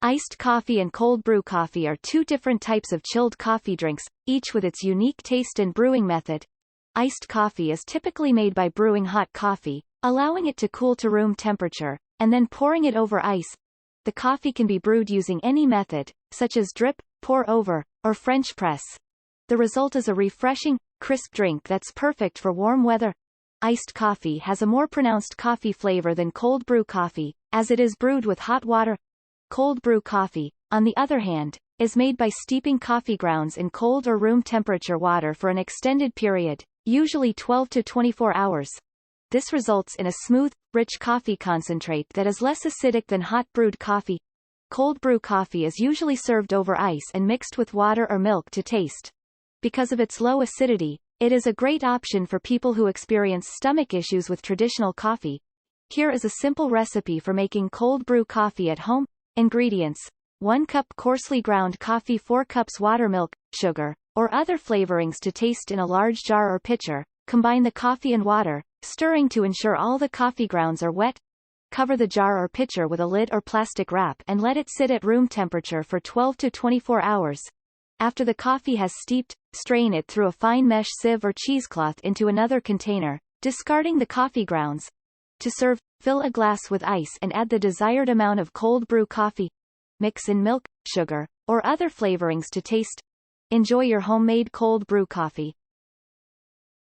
Iced coffee and cold brew coffee are two different types of chilled coffee drinks, each with its unique taste and brewing method. Iced coffee is typically made by brewing hot coffee, allowing it to cool to room temperature, and then pouring it over ice. The coffee can be brewed using any method, such as drip, pour over, or French press. The result is a refreshing, crisp drink that's perfect for warm weather. Iced coffee has a more pronounced coffee flavor than cold brew coffee, as it is brewed with hot water. Cold brew coffee, on the other hand, is made by steeping coffee grounds in cold or room temperature water for an extended period, usually 12 to 24 hours. This results in a smooth, rich coffee concentrate that is less acidic than hot brewed coffee. Cold brew coffee is usually served over ice and mixed with water or milk to taste. Because of its low acidity, it is a great option for people who experience stomach issues with traditional coffee. Here is a simple recipe for making cold brew coffee at home. Ingredients: 1 cup coarsely ground coffee, 4 cups water, milk, sugar, or other flavorings to taste in a large jar or pitcher. Combine the coffee and water, stirring to ensure all the coffee grounds are wet. Cover the jar or pitcher with a lid or plastic wrap and let it sit at room temperature for 12 to 24 hours. After the coffee has steeped, strain it through a fine mesh sieve or cheesecloth into another container, discarding the coffee grounds. To serve, fill a glass with ice and add the desired amount of cold brew coffee. Mix in milk, sugar, or other flavorings to taste. Enjoy your homemade cold brew coffee.